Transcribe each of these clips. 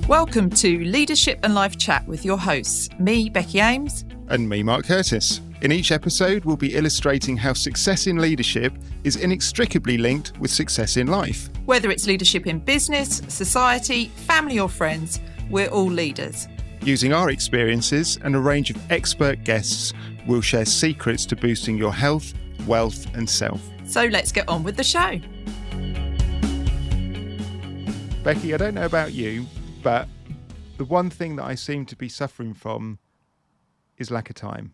Welcome to Leadership and Life Chat with your hosts, me, Becky Ames. And me, Mark Curtis. In each episode, we'll be illustrating how success in leadership is inextricably linked with success in life. Whether it's leadership in business, society, family or friends, we're all leaders. Using our experiences and a range of expert guests, we'll share secrets to boosting your health, wealth and self. So let's get on with the show. Becky, I don't know about you, but the one thing that I seem to be suffering from is lack of time.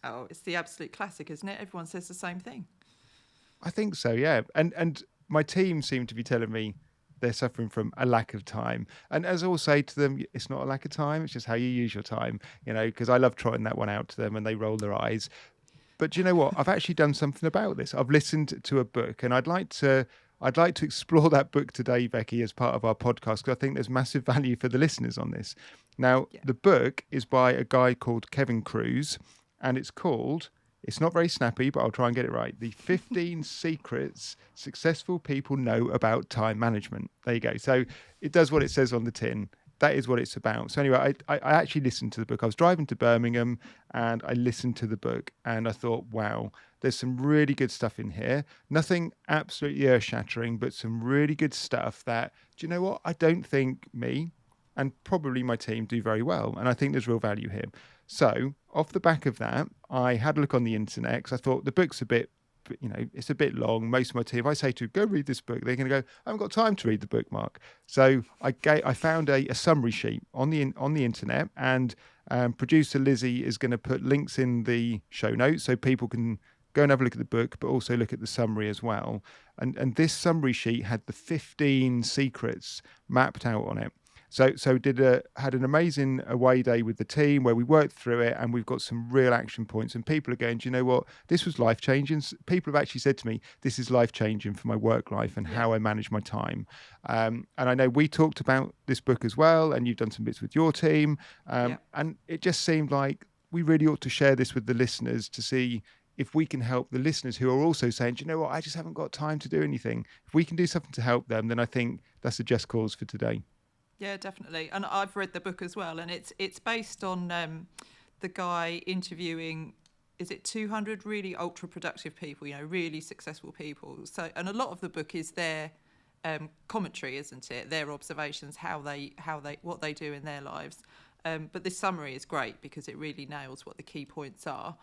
Oh, it's the absolute classic, isn't it? Everyone says the same thing. I think so, yeah. And my team seem to be telling me they're suffering from a lack of time. And as I will say to them, it's not a lack of time, it's just how you use your time, you know, because I love trotting that one out to them and they roll their eyes. But do you know what? I've actually done something about this. I've listened to a book and I'd like to explore that book today, Becky, as part of our podcast, because I think there's massive value for the listeners on this. Now, The book is by a guy called Kevin Kruse, and it's not very snappy, but I'll try and get it right. The 15 secrets successful people know about time management. There you go. So it does what it says on the tin. That is what it's about. So anyway, I actually listened to the book. I was driving to Birmingham and I listened to the book and I thought, wow, there's some really good stuff in here. Nothing absolutely earth-shattering, but some really good stuff that, do you know what? I don't think me and probably my team do very well. And I think there's real value here. So off the back of that, I had a look on the internet because I thought the book's it's a bit long. Most of my team, if I say to go read this book, they're going to go, I haven't got time to read the book, Mark. So I found a summary sheet on the internet, and producer Lizzie is going to put links in the show notes so people can go and have a look at the book, but also look at the summary as well. And this summary sheet had the 15 secrets mapped out on it. So had an amazing away day with the team where we worked through it and we've got some real action points and people are going, do you know what? This was life-changing. People have actually said to me, this is life-changing for my work life and how I manage my time. And I know we talked about this book as well and you've done some bits with your team. And it just seemed like we really ought to share this with the listeners to see if we can help the listeners who are also saying, do you know what? I just haven't got time to do anything. If we can do something to help them, then I think that's a just cause for today. Yeah, definitely. And I've read the book as well. And it's based on the guy interviewing, is it 200 really ultra productive people, you know, really successful people. So, and a lot of the book is their commentary, isn't it? Their observations, what they do in their lives. But this summary is great because it really nails what the key points are.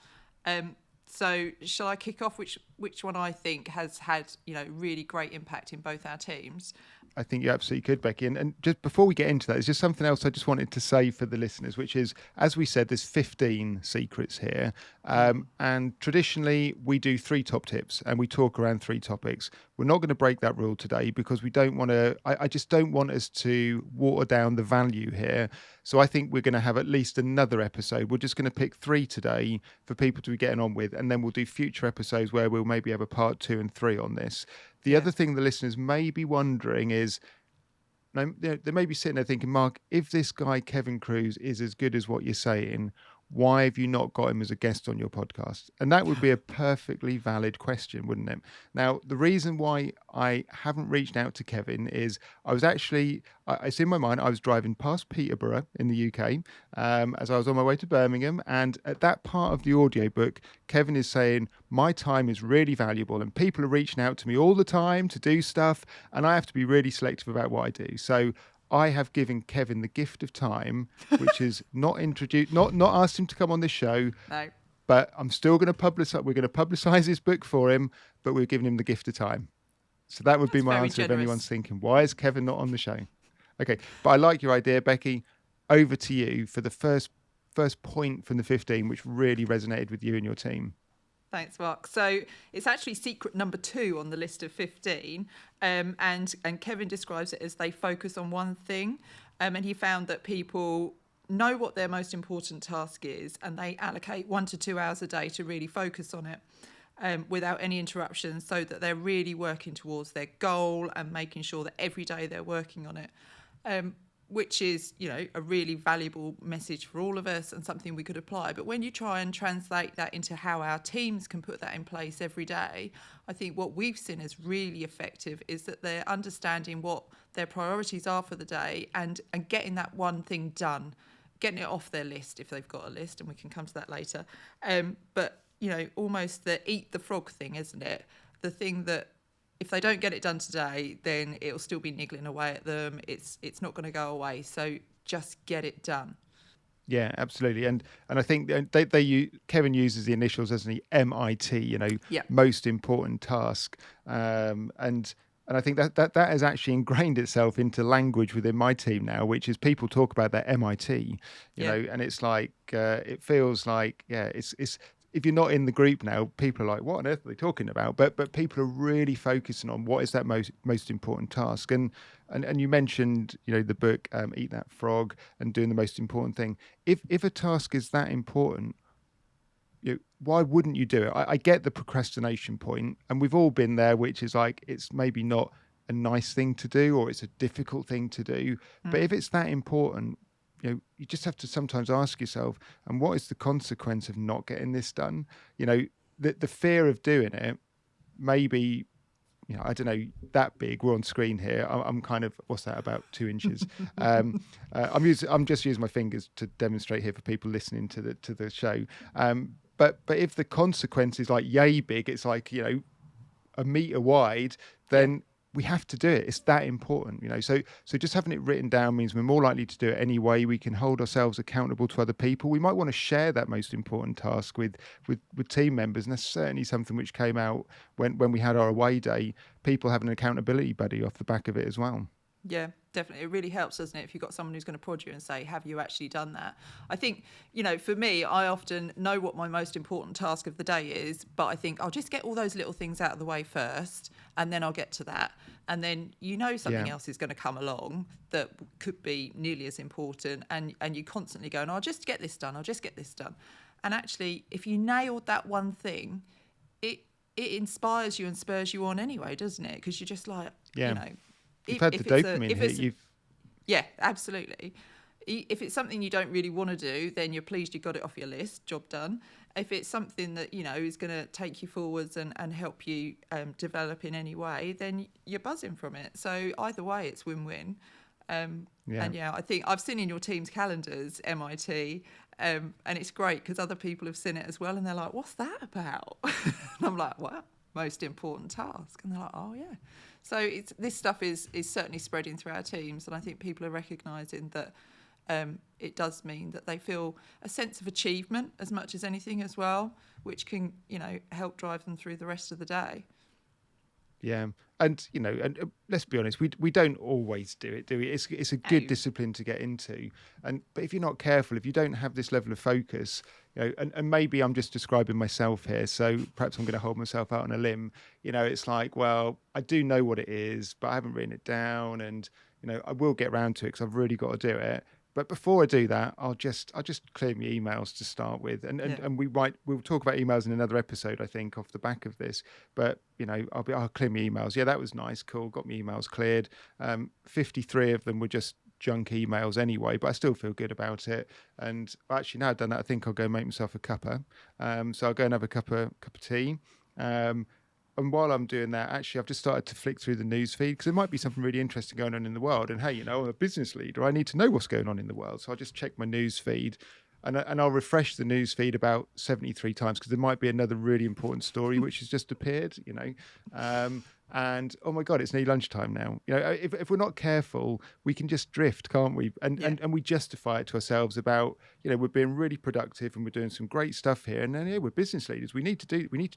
So shall I kick off which one I think has had, you know, really great impact in both our teams? I think you absolutely could, Becky. And just before we get into that, there's just something else I just wanted to say for the listeners, which is, as we said, there's 15 secrets here. And traditionally, we do 3 top tips and we talk around 3 topics. We're not going to break that rule today because we don't want to, I just don't want us to water down the value here. So I think we're going to have at least another episode. We're just going to pick 3 today for people to be getting on with. And then we'll do future episodes where we'll maybe have a part 2 and 3 on this. The other thing the listeners may be wondering is, they may be sitting there thinking, Mark, if this guy, Kevin Kruse, is as good as what you're saying, why have you not got him as a guest on your podcast? And that would be a perfectly valid question, wouldn't it? Now, the reason why I haven't reached out to Kevin is it's in my mind, I was driving past Peterborough in the UK as I was on my way to Birmingham. And at that part of the audiobook, Kevin is saying, my time is really valuable and people are reaching out to me all the time to do stuff. And I have to be really selective about what I do. So I have given Kevin the gift of time, which is not asked him to come on this show. No. But I'm still going to publicize. We're going to publicize his book for him, but we're giving him the gift of time. So that would be my answer if anyone's thinking, why is Kevin not on the show? Okay, but I like your idea, Becky. Over to you for the first point from the 15, which really resonated with you and your team. Thanks, Mark. So it's actually secret number 2 on the list of 15. And Kevin describes it as they focus on one thing. And he found that people know what their most important task is and they allocate 1 to 2 hours a day to really focus on it without any interruptions, so that they're really working towards their goal and making sure that every day they're working on it. which is, you know, a really valuable message for all of us and something we could apply. But when you try and translate that into how our teams can put that in place every day, I think what we've seen as really effective is that they're understanding what their priorities are for the day and getting that one thing done, getting it off their list if they've got a list, and we can come to that later. But, you know, almost the eat the frog thing, isn't it? The thing that if they don't get it done today, then it'll still be niggling away at them. It's not going to go away. So just get it done. Yeah, absolutely. And I think they use, Kevin uses the initials, doesn't he? MIT, you know, Yep. most important task. And I think that has actually ingrained itself into language within my team now, which is people talk about their MIT, you know, and it's like, it feels like, yeah, it's if you're not in the group now, people are like, what on earth are they talking about? But people are really focusing on what is that most important task. And you mentioned, you know, the book, Eat That Frog, and doing the most important thing. If a task is that important, you know, why wouldn't you do it? I get the procrastination point, and we've all been there, which is like, it's maybe not a nice thing to do, or it's a difficult thing to do. But if it's that important, you know, you just have to sometimes ask yourself, and what is the consequence of not getting this done? You know, the fear of doing it, maybe, you know, I don't know, that big. We're on screen here. I'm kind of, what's that, about 2 inches. I'm just using my fingers to demonstrate here for people listening to the show. But if the consequence is like yay big, it's like, you know, a meter wide, then we have to do it. It's that important, you know. So just having it written down means we're more likely to do it anyway. We can hold ourselves accountable to other people. We might want to share that most important task with team members, and that's certainly something which came out when we had our away day. People have an accountability buddy off the back of it as well. Yeah, definitely. It really helps, doesn't it, if you've got someone who's going to prod you and say, have you actually done that? I think, you know, for me, I often know what my most important task of the day is, but I think I'll just get all those little things out of the way first, and then I'll get to that. And then, you know, something else is going to come along that could be nearly as important, and you constantly go, I'll just get this done, I'll just get this done. And actually, if you nailed that one thing, it inspires you and spurs you on anyway, doesn't it? Because you're just like, you know, You've had the dopamine hit. Yeah, absolutely. If it's something you don't really want to do, then you're pleased you got it off your list, job done. If it's something that, you know, is going to take you forwards and help you develop in any way, then you're buzzing from it. So either way, it's win-win. And yeah, I think I've seen in your team's calendars, MIT, and it's great because other people have seen it as well, and they're like, what's that about? And I'm like, well, most important task. And they're like, oh, yeah. So this stuff is certainly spreading through our teams, and I think people are recognising that it does mean that they feel a sense of achievement as much as anything as well, which can, you know, help drive them through the rest of the day. Yeah, and you know, and let's be honest, we don't always do it, do we? It's a good discipline to get into, but if you're not careful, if you don't have this level of focus, you know, and maybe I'm just describing myself here, so perhaps I'm going to hold myself out on a limb. You know, it's like, well, I do know what it is, but I haven't written it down, and you know, I will get around to it because I've really got to do it. But before I do that, I'll just clear my emails to start with, and we'll talk about emails in another episode, I think, off the back of this. But you know, I'll clear my emails. Yeah, that was nice, cool. Got my emails cleared. 53 of them were just junk emails anyway, but I still feel good about it. And actually, now I've done that, I think I'll go make myself a cuppa. So I'll go and have a cup of tea. And while I'm doing that, actually, I've just started to flick through the news feed because there might be something really interesting going on in the world. And hey, you know, I'm a business leader. I need to know what's going on in the world. So I'll just check my news feed, and I'll refresh the news feed about 73 times because there might be another really important story which has just appeared, you know. And oh my God, it's nearly lunchtime now. You know, if we're not careful, we can just drift, can't we? And we justify it to ourselves about, you know, we're being really productive and we're doing some great stuff here. And then we're business leaders. We need to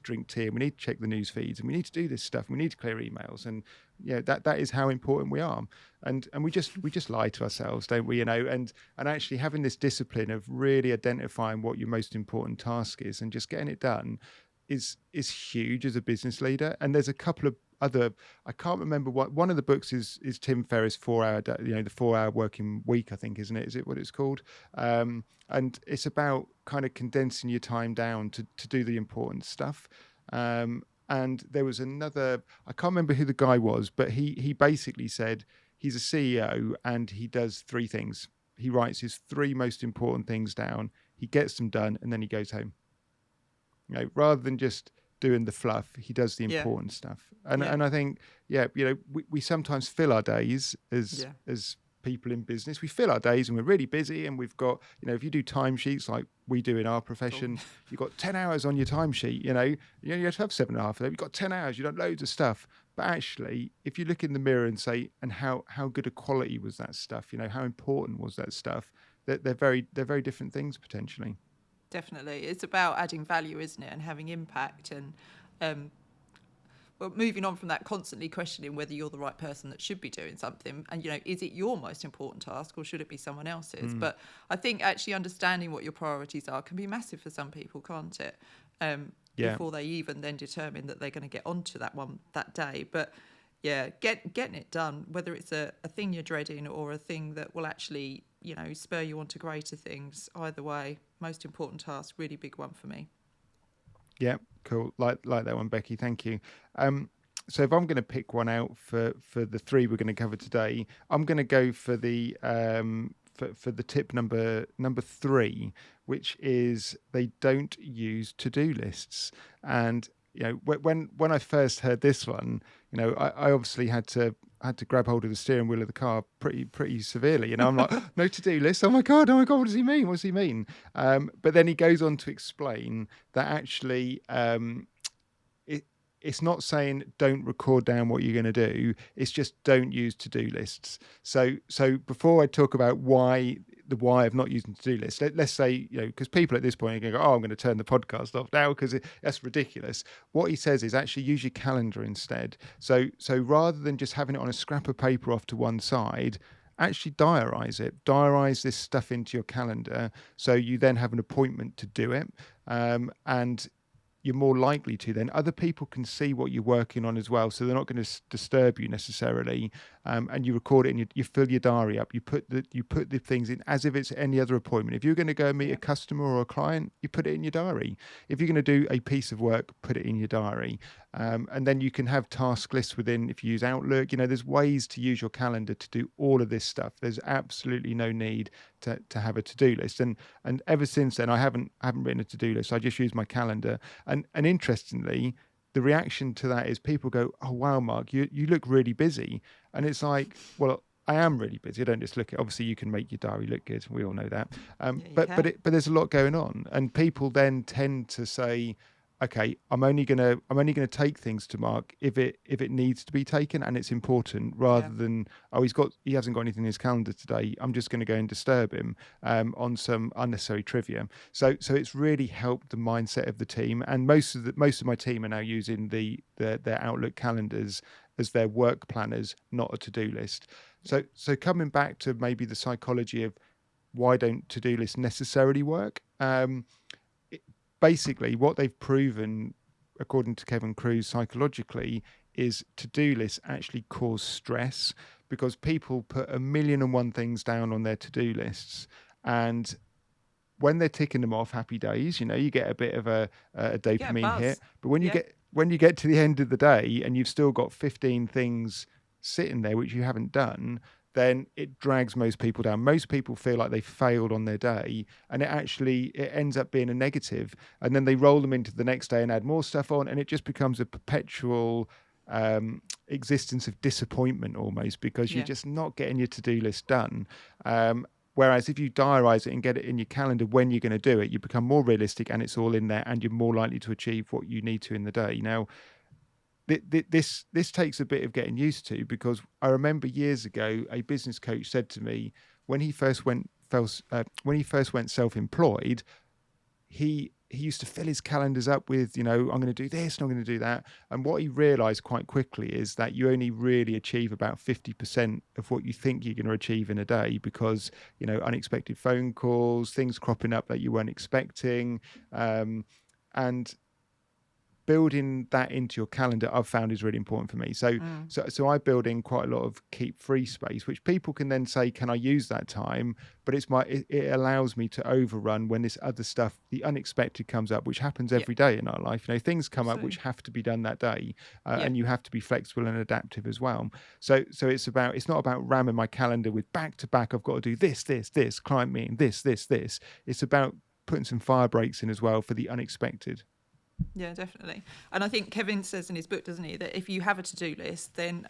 drink tea and we need to check the news feeds and we need to do this stuff and we need to clear emails. And yeah, that is how important we are. And we just lie to ourselves, don't we? You know, and actually having this discipline of really identifying what your most important task is and just getting it done is huge as a business leader. And there's a couple of other, I can't remember what one of the books is Tim Ferriss' 4 hour, you know, the 4 hour working week, I think, isn't it? Is it what it's called? And it's about kind of condensing your time down to do the important stuff. And there was another, I can't remember who the guy was, but he basically said, he's a CEO and he does three things. He writes his three most important things down. He gets them done, and then he goes home. Rather than just doing the fluff, he does the Yeah. important stuff. And Yeah. and I think, we sometimes fill our days Yeah. as people in business. We fill our days and we're really busy, and we've got, if you do timesheets like we do in our profession, you've got 10 hours on your timesheet. You have to have 7.5 of them. You've got 10 hours. You've done loads of stuff. But actually, if you look in the mirror and say, and how good a quality was that stuff? How important was that stuff? They're very different things potentially. Definitely. It's about adding value, isn't it? And having impact. And well, moving on from that, constantly questioning whether you're the right person that should be doing something. And, is it your most important task or should it be someone else's? But I think actually understanding what your priorities are can be massive for some people, can't it? Before they even then determine that they're going to get onto that one that day. But yeah, getting it done, whether it's a thing you're dreading or a thing that will actually, spur you on to greater things. Either way, most important task, really big one for me. Yeah, cool. Like that one, Becky. Thank you. So if I'm going to pick one out for the three we're going to cover today, I'm going to go for the for the tip number 3, which is they don't use to-do lists. And when I first heard this one, I obviously had to grab hold of the steering wheel of the car pretty severely. I'm like, no to-do list. Oh my god, what does he mean? What does he mean? But then he goes on to explain that actually it's not saying don't record down what you're going to do. It's just don't use to-do lists. So before I talk about why of not using to-do lists, let's say, because people at this point are going to go, I'm going to turn the podcast off now because that's ridiculous. What he says is actually use your calendar instead. So rather than just having it on a scrap of paper off to one side, actually diarize this stuff into your calendar, so you then have an appointment to do it. And you're more likely to then. Other people can see what you're working on as well, so they're not going to disturb you necessarily. And you record it, and you fill your diary up. You put the things in as if it's any other appointment. If you're going to go and meet a customer or a client, you put it in your diary. If you're going to do a piece of work, put it in your diary. And then you can have task lists within. If you use Outlook, there's ways to use your calendar to do all of this stuff. There's absolutely no need to have a to-do list. And ever since then, I haven't written a to-do list. I just use my calendar. And interestingly, the reaction to that is people go, "Oh wow, Mark, you look really busy." And it's like, well, I am really busy. I don't just look at. Obviously, you can make your diary look good. We all know that. But there's a lot going on, and people then tend to say, okay, I'm only gonna take things to Mark if it needs to be taken and it's important, rather than he hasn't got anything in his calendar today, I'm just going to go and disturb him on some unnecessary trivia. So it's really helped the mindset of the team, and most of my team are now using their Outlook calendars as their work planners, not a to-do list. So coming back to maybe the psychology of why don't to-do lists necessarily work. Basically, what they've proven, according to Kevin Kruse, psychologically, is to-do lists actually cause stress, because people put 1,000,001 things down on their to-do lists, and when they're ticking them off, happy days, you get a bit of a dopamine hit. But when you get to the end of the day and you've still got 15 things sitting there which you haven't done, then it drags most people down. Most people feel like they failed on their day, and it ends up being a negative. And then they roll them into the next day and add more stuff on, and it just becomes a perpetual existence of disappointment almost, because you're just not getting your to-do list done. Whereas if you diarise it and get it in your calendar when you're going to do it, you become more realistic and it's all in there, and you're more likely to achieve what you need to in the day. Now, this takes a bit of getting used to, because I remember years ago a business coach said to me, when he first went self-employed, he used to fill his calendars up with, I'm going to do this and I'm going to do that. And what he realized quite quickly is that you only really achieve about 50% of what you think you're going to achieve in a day, because, unexpected phone calls, things cropping up that you weren't expecting. And building that into your calendar, I've found is really important for me. So I build in quite a lot of keep free space, which people can then say, can I use that time? But it allows me to overrun when this other stuff, the unexpected, comes up, which happens every day in our life. Things come up which have to be done that day, and you have to be flexible and adaptive as well. So it's not about ramming my calendar with back to back. I've got to do this client meeting, this. It's about putting some fire breaks in as well for the unexpected. Yeah, definitely. And I think Kevin says in his book, doesn't he, that if you have a to-do list, then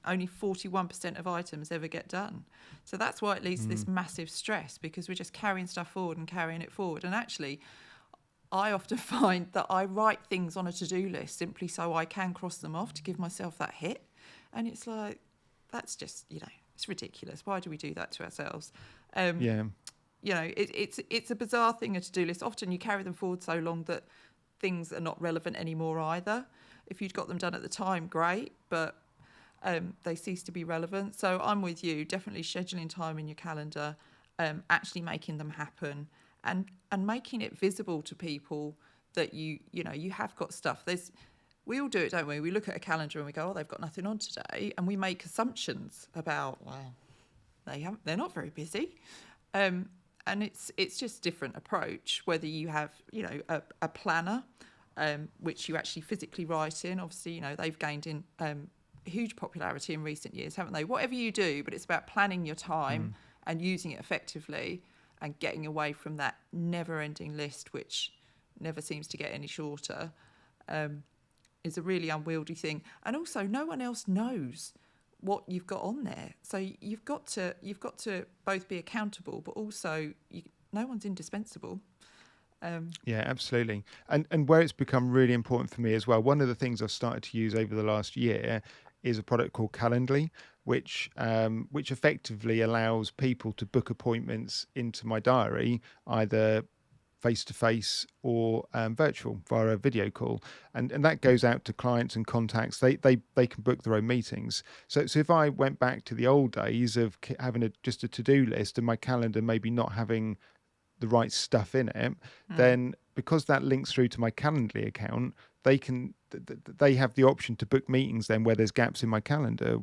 only 41% of items ever get done. So that's why it leads to this massive stress, because we're just carrying stuff forward and carrying it forward. And actually, I often find that I write things on a to-do list simply so I can cross them off to give myself that hit. And it's like, that's just, it's ridiculous. Why do we do that to ourselves? It's a bizarre thing, a to-do list. Often you carry them forward so long that things are not relevant anymore either. If you'd got them done at the time, great, but they cease to be relevant. So I'm with you, definitely scheduling time in your calendar, actually making them happen, and making it visible to people that you have got stuff. We all do it, don't we? We look at a calendar and we go, oh, they've got nothing on today, and we make assumptions about, well, they're not very busy. And it's just different approach, whether you have, a planner, which you actually physically write in. Obviously, they've gained in huge popularity in recent years, haven't they? Whatever you do, but it's about planning your time and using it effectively and getting away from that never-ending list, which never seems to get any shorter, is a really unwieldy thing. And also, no one else knows what you've got on there, so you've got to both be accountable, but also no one's indispensable. Yeah, absolutely. And where it's become really important for me as well, one of the things I've started to use over the last year is a product called Calendly, which effectively allows people to book appointments into my diary, either face-to-face or virtual via a video call, and that goes out to clients and contacts. They can book their own meetings. So if I went back to the old days of having just a to-do list and my calendar maybe not having the right stuff in it, then because that links through to my Calendly account, they have the option to book meetings then where there's gaps in my calendar.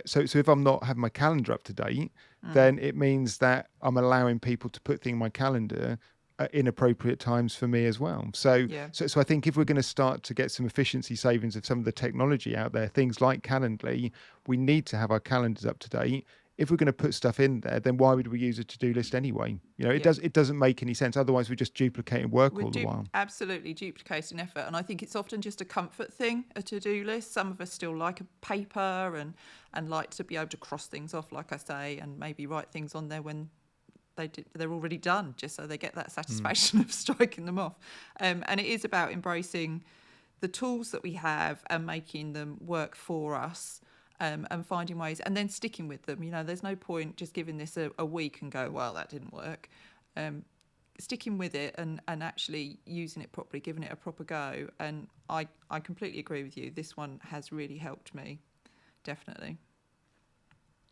So if I'm not having my calendar up to date, then it means that I'm allowing people to put things in my calendar at inappropriate times for me as well. So I think if we're going to start to get some efficiency savings of some of the technology out there, things like Calendly, we need to have our calendars up to date. If we're going to put stuff in there, then why would we use a to-do list anyway? It doesn't make any sense. Otherwise, we're just duplicating work all the while. Absolutely duplicating effort. And I think it's often just a comfort thing, a to-do list. Some of us still like a paper and like to be able to cross things off, like I say, and maybe write things on there when they're already done, just so they get that satisfaction of striking them off. And it is about embracing the tools that we have and making them work for us, and finding ways and then sticking with them. There's no point just giving this a week and go, well, that didn't work. Sticking with it and actually using it properly, giving it a proper go. And I completely agree with you. This one has really helped me, definitely.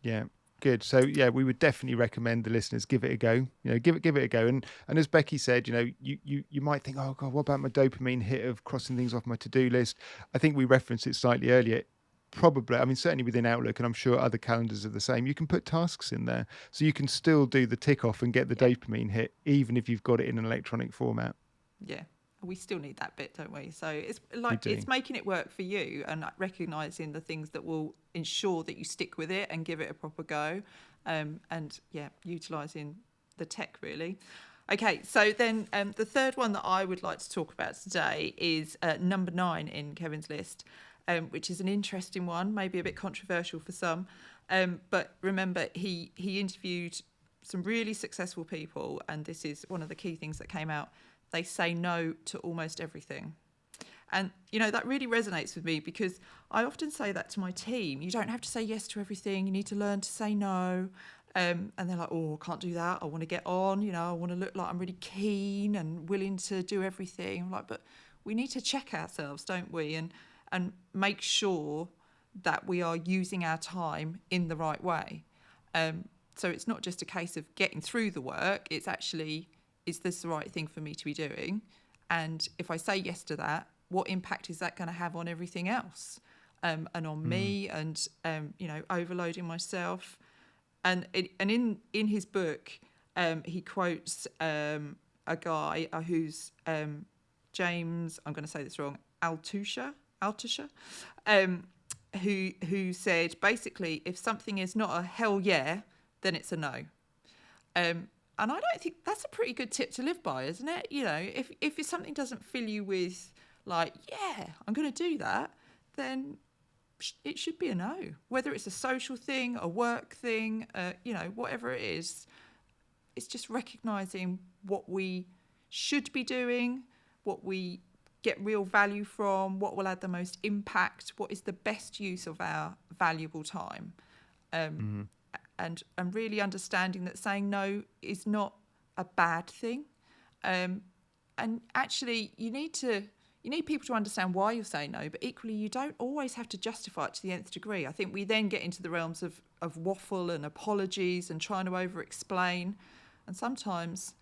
Yeah. Good. So we would definitely recommend the listeners give it a go. Give it a go. And as Becky said, you might think, oh God, what about my dopamine hit of crossing things off my to-do list? I think we referenced it slightly earlier. Probably, certainly within Outlook, and I'm sure other calendars are the same. You can put tasks in there, so you can still do the tick off and get the dopamine hit, even if you've got it in an electronic format. Yeah. We still need that bit, don't we? So it's making it work for you and recognising the things that will ensure that you stick with it and give it a proper go, and utilising the tech really. Okay, so then the third one that I would like to talk about today is number 9 in Kevin's list, which is an interesting one, maybe a bit controversial for some, but remember he interviewed some really successful people, and this is one of the key things that came out. They say no to almost everything. And, that really resonates with me, because I often say that to my team. You don't have to say yes to everything. You need to learn to say no. And they're like, oh, I can't do that. I want to get on. I want to look like I'm really keen and willing to do everything. I'm like, but we need to check ourselves, don't we? And make sure that we are using our time in the right way. So it's not just a case of getting through the work. It's actually, is this the right thing for me to be doing? And if I say yes to that, what impact is that going to have on everything else, and on me, and overloading myself. And in his book, he quotes a guy who's James, I'm going to say this wrong, Altucher, who said basically, if something is not a hell yeah, then it's a no. And I don't think that's a pretty good tip to live by, isn't it? If something doesn't fill you with like, yeah, I'm going to do that, then it should be a no. Whether it's a social thing, a work thing, whatever it is, it's just recognising what we should be doing, what we get real value from, what will add the most impact, what is the best use of our valuable time. And really understanding that saying no is not a bad thing. And actually, you need people to understand why you're saying no, but equally, you don't always have to justify it to the nth degree. I think we then get into the realms of waffle and apologies and trying to over-explain. And sometimes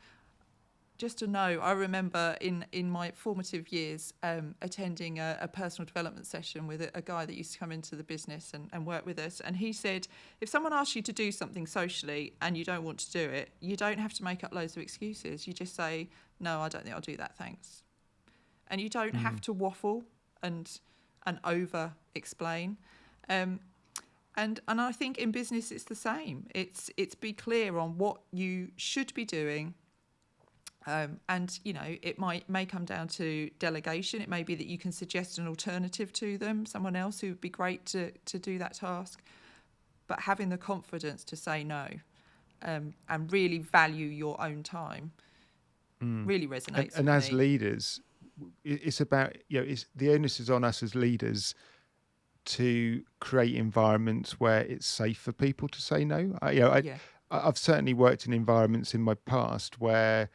just a no. I remember in my formative years attending a personal development session with a guy that used to come into the business and work with us. And he said, if someone asks you to do something socially and you don't want to do it, you don't have to make up loads of excuses. You just say, no, I don't think I'll do that, thanks. And you don't have to waffle and over-explain. And I think in business it's the same. It's be clear on what you should be doing. And it may come down to delegation. It may be that you can suggest an alternative to them, someone else who would be great to do that task. But having the confidence to say no, and really value your own time, really resonates. And with as me. leaders, it's about the onus is on us as leaders to create environments where it's safe for people to say no. I've certainly worked in environments in my past where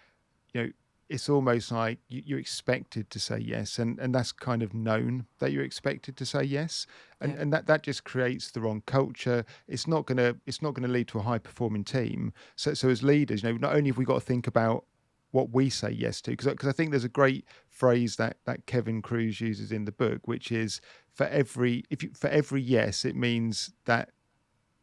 it's almost like you're expected to say yes, and that's kind of known that you're expected to say yes, and that just creates the wrong culture. It's not gonna lead to a high performing team. So as leaders, not only have we got to think about what we say yes to, because I think there's a great phrase that Kevin Kruse uses in the book, which is for every yes, it means that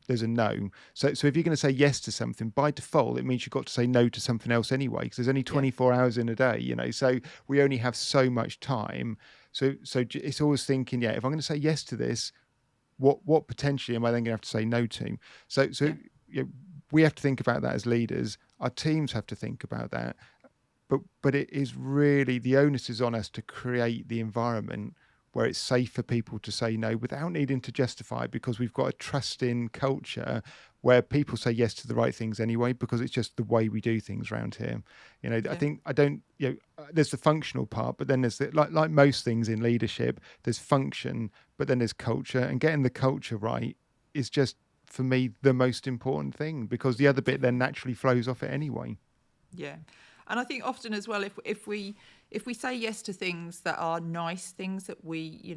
there's a no. So if you're going to say yes to something, by default, it means you've got to say no to something else anyway, because there's only 24 hours in a day, so we only have so much time. So it's always thinking, if I'm going to say yes to this, what potentially am I then going to have to say no to? So we have to think about that as leaders. Our teams have to think about that. But it is really, the onus is on us to create the environment where it's safe for people to say no without needing to justify it, because we've got a trust-in culture where people say yes to the right things anyway, because it's just the way we do things around here. There's the functional part, but then there's like most things in leadership, there's function, but then there's culture, and getting the culture right is just, for me, the most important thing, because the other bit then naturally flows off it anyway. Yeah. And I think often as well, if we say yes to things that are nice, things that we,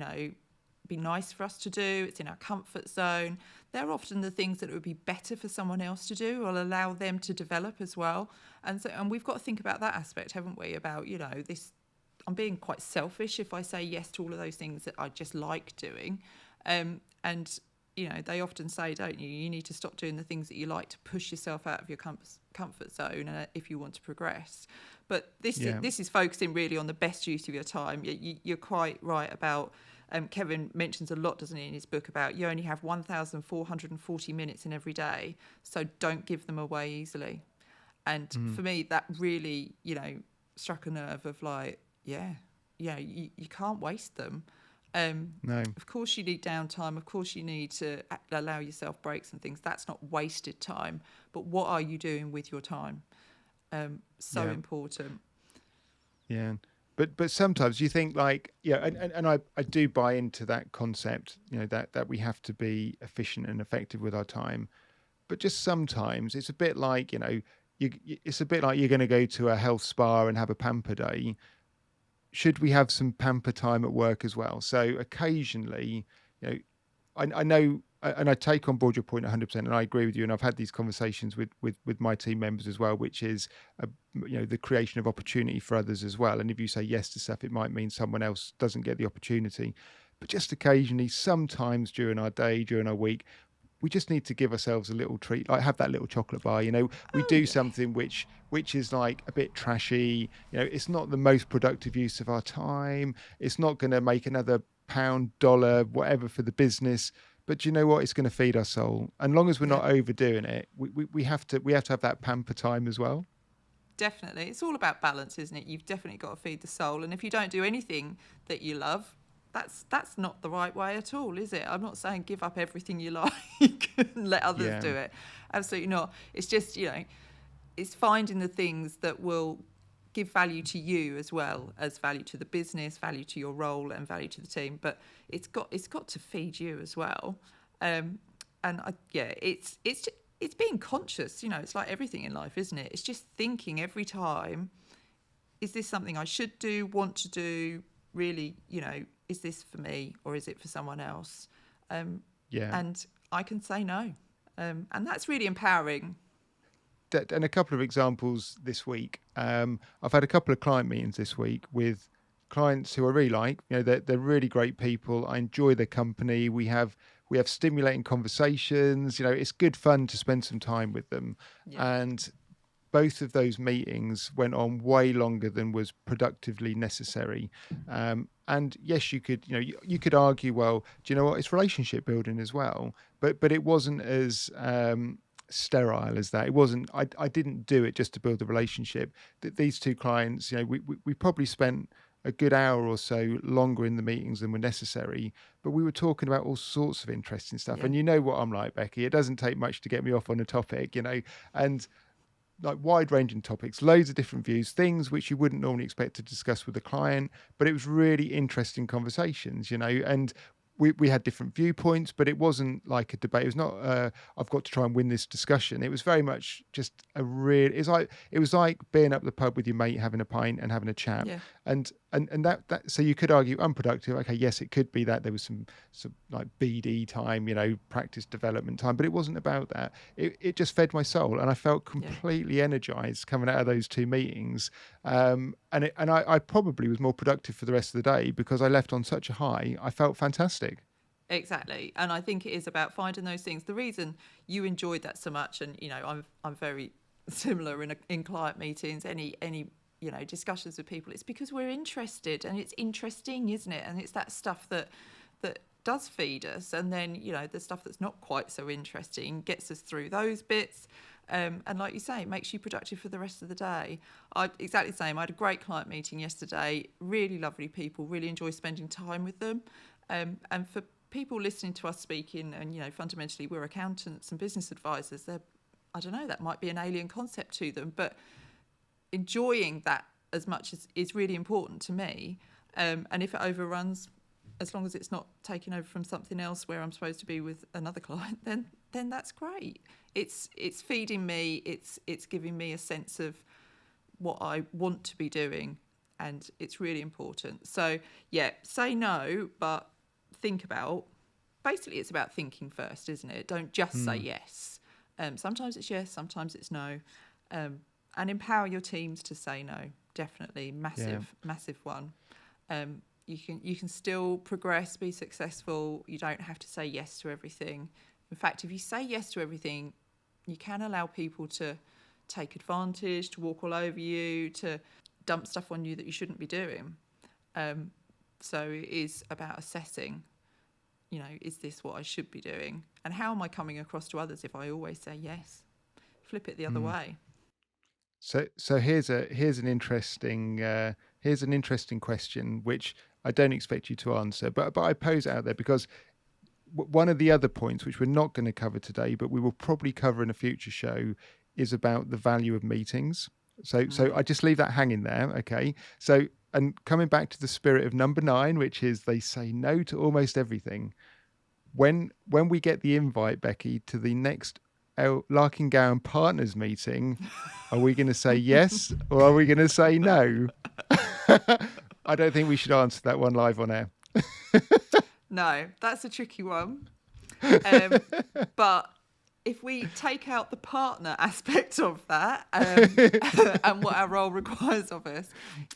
be nice for us to do, it's in our comfort zone, they're often the things that it would be better for someone else to do, or allow them to develop as well. And we've got to think about that aspect, haven't we? About, this, I'm being quite selfish if I say yes to all of those things that I just like doing. They often say, don't you? You need to stop doing the things that you like to push yourself out of your comfort zone if you want to progress. But this is focusing really on the best use of your time. You're quite right about, Kevin mentions a lot, doesn't he, in his book, about you only have 1,440 minutes in every day, so don't give them away easily. And for me, that really, struck a nerve of like, you can't waste them. No. Of course you need downtime, of course you need to allow yourself breaks and things. That's not wasted time, but what are you doing with your time? Important. But sometimes you think like, and I do buy into that concept, that we have to be efficient and effective with our time, but just sometimes it's a bit like, it's a bit like you're going to go to a health spa and have a pamper day. Should we have some pamper time at work as well? So occasionally, I know and I take on board your point 100%, and I agree with you. And I've had these conversations with my team members as well, which is, the creation of opportunity for others as well. And if you say yes to stuff, it might mean someone else doesn't get the opportunity. But just occasionally, sometimes during our day, during our week, we just need to give ourselves a little treat, like have that little chocolate bar. We do something which is like a bit trashy. It's not the most productive use of our time. It's not going to make another pound, dollar, whatever for the business. But you know what? It's going to feed our soul. And long as we're not overdoing it, we have to have that pamper time as well. Definitely. It's all about balance, isn't it? You've definitely got to feed the soul. And if you don't do anything that you love, that's not the right way at all, is it? I'm not saying give up everything you like and let others do it. Absolutely not. It's just, it's finding the things that will give value to you as well as value to the business, value to your role, and value to the team. But it's got to feed you as well. It's being conscious. It's like everything in life, isn't it? It's just thinking every time: is this something I should do, want to do? Really, is this for me or is it for someone else? And I can say no, and that's really empowering. And a couple of examples this week. I've had a couple of client meetings this week with clients who I really like. They're really great people. I enjoy their company. We have stimulating conversations. It's good fun to spend some time with them. And both of those meetings went on way longer than was productively necessary. And yes, you could, you could argue, well, do you know what? It's relationship building as well. But it wasn't as sterile as that. It wasn't. I didn't do it just to build a relationship. These two clients, we probably spent a good hour or so longer in the meetings than were necessary, but we were talking about all sorts of interesting stuff. And you know what I'm like, Becky. It doesn't take much to get me off on a topic, and like wide-ranging topics, loads of different views, things which you wouldn't normally expect to discuss with a client, but it was really interesting conversations, and we had different viewpoints, but it wasn't like a debate. It was not I've got to try and win this discussion. It was very much just it was like being up the pub with your mate, having a pint and having a chat. And that so you could argue unproductive. Okay, yes, it could be that there was some like BD time, practice development time, but it wasn't about that. It just fed my soul, and I felt completely energized coming out of those two meetings. And I probably was more productive for the rest of the day because I left on such a high. I felt fantastic. Exactly. And I think it is about finding those things. The reason you enjoyed that so much, and I'm very similar in client meetings, any discussions with people, it's because we're interested, and it's interesting, isn't it? And it's that stuff that does feed us, and then the stuff that's not quite so interesting gets us through those bits. And like you say, it makes you productive for the rest of the day. Exactly the same. I had a great client meeting yesterday. Really lovely people. Really enjoy spending time with them. And for people listening to us speaking, and fundamentally we're accountants and business advisors, I don't know, that might be an alien concept to them, but enjoying that as much is really important to me. And if it overruns, as long as it's not taking over from something else where I'm supposed to be with another client, then that's great. It's feeding me. It's giving me a sense of what I want to be doing, and it's really important. So say no, but think about. Basically, it's about thinking first, isn't it? Don't just say yes. Sometimes it's yes, sometimes it's no, and empower your teams to say no. Definitely, massive one. You can still progress, be successful. You don't have to say yes to everything. In fact, if you say yes to everything, you can allow people to take advantage, to walk all over you, to dump stuff on you that you shouldn't be doing. So it is about assessing, is this what I should be doing? And how am I coming across to others if I always say yes? Flip it the other way. So here's an interesting question, which I don't expect you to answer, but I pose it out there because one of the other points, which we're not going to cover today, but we will probably cover in a future show, is about the value of meetings. So I just leave that hanging there. Okay. So, and coming back to the spirit of number 9, which is they say no to almost everything. When we get the invite, Becky, to the next Larkingowan Partners meeting, are we going to say yes or are we going to say no? I don't think we should answer that one live on air. No, that's a tricky one. But if we take out the partner aspect of that and what our role requires of us,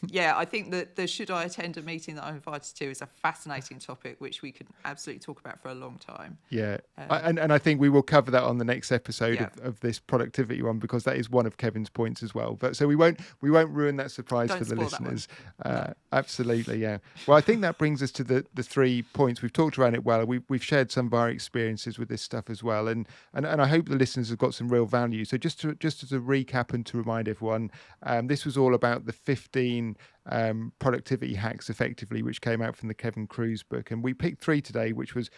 yeah, I think that the should I attend a meeting that I'm invited to is a fascinating topic, which we could absolutely talk about for a long time. Yeah. And I think we will cover that on the next episode Yeah. of this productivity one, because that is one of Kevin's points as well. But so we won't ruin that surprise Don't for the spoil that listeners. one. Absolutely, yeah. Well, I think that brings us to the 3 points. We've talked around it well. We've shared some of our experiences with this stuff as well, and I hope the listeners have got some real value. So just as a recap and to remind everyone, this was all about the 15 productivity hacks, effectively, which came out from the Kevin Kruse book, and we picked 3 today, which was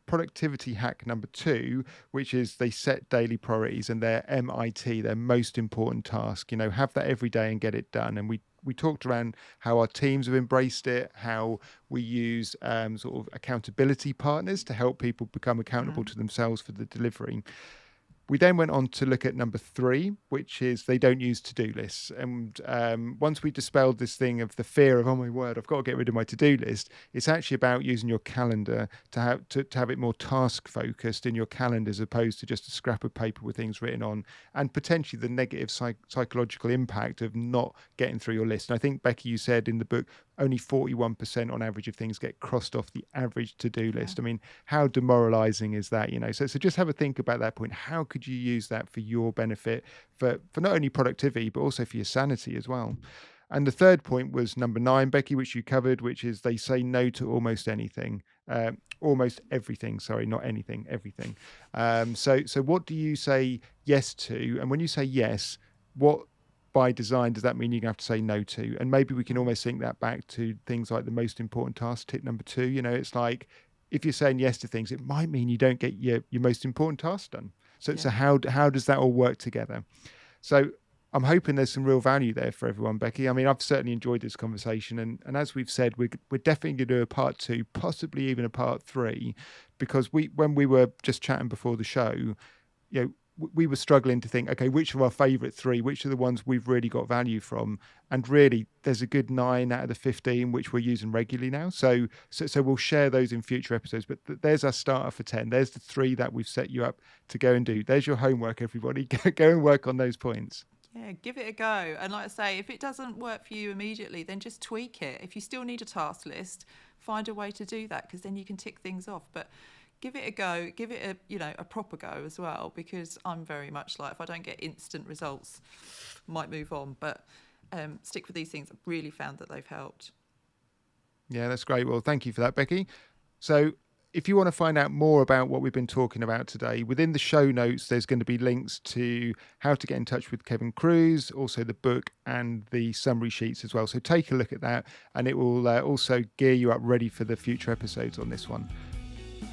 productivity hack number 2, which is they set daily priorities and their MIT, their most important task. Have that every day and get it done. And we talked around how our teams have embraced it, how we use sort of accountability partners to help people become accountable to themselves for the delivery. We then went on to look at number 3, which is they don't use to-do lists. And once we dispelled this thing of the fear of, oh my word, I've got to get rid of my to-do list, it's actually about using your calendar to have it more task focused in your calendar, as opposed to just a scrap of paper with things written on, and potentially the negative psychological impact of not getting through your list. And I think, Becky, you said in the book, only 41% on average of things get crossed off the average to-do list. I mean, how demoralizing is that? So just have a think about that point. How could you use that for your benefit, for not only productivity, but also for your sanity as well? And the third point was number 9, Becky, which you covered, which is they say no to almost anything. Almost everything, sorry, not anything, everything. So what do you say yes to? And when you say yes, what by design does that mean you're going to have to say no to? And maybe we can almost think that back to things like the most important task, tip number 2. It's like, if you're saying yes to things, it might mean you don't get your most important task done. So how does that all work together? So I'm hoping there's some real value there for everyone, Becky. I mean, I've certainly enjoyed this conversation. And as we've said, we're definitely going to do a part 2, possibly even a part 3, because when we were just chatting before the show, we were struggling to think, okay, which of our favourite 3, which are the ones we've really got value from? And really, there's a good 9 out of the 15 which we're using regularly now. So we'll share those in future episodes. But there's our starter for 10. There's the 3 that we've set you up to go and do. There's your homework, everybody. Go and work on those points. Yeah, give it a go. And like I say, if it doesn't work for you immediately, then just tweak it. If you still need a task list, find a way to do that, because then you can tick things off. But give it a go, give it a proper go as well, because I'm very much like, if I don't get instant results, might move on, but stick with these things. I've really found that they've helped. Yeah, that's great. Well, thank you for that, Becky. So if you want to find out more about what we've been talking about today, within the show notes, there's going to be links to how to get in touch with Kevin Kruse, also the book and the summary sheets as well. So take a look at that, and it will also gear you up ready for the future episodes on this one.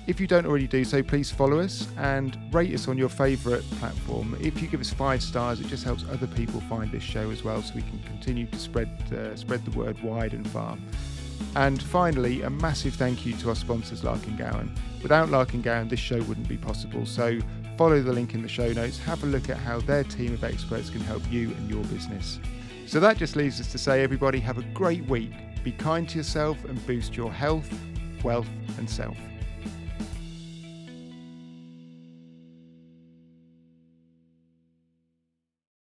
If you don't already do so, please follow us and rate us on your favourite platform. If you give us 5 stars, it just helps other people find this show as well, so we can continue to spread the word wide and far. And finally, a massive thank you to our sponsors, Lark & Gowan. Without Lark & Gowan, this show wouldn't be possible. So follow the link in the show notes, have a look at how their team of experts can help you and your business. So that just leaves us to say, everybody, have a great week. Be kind to yourself and boost your health, wealth and self.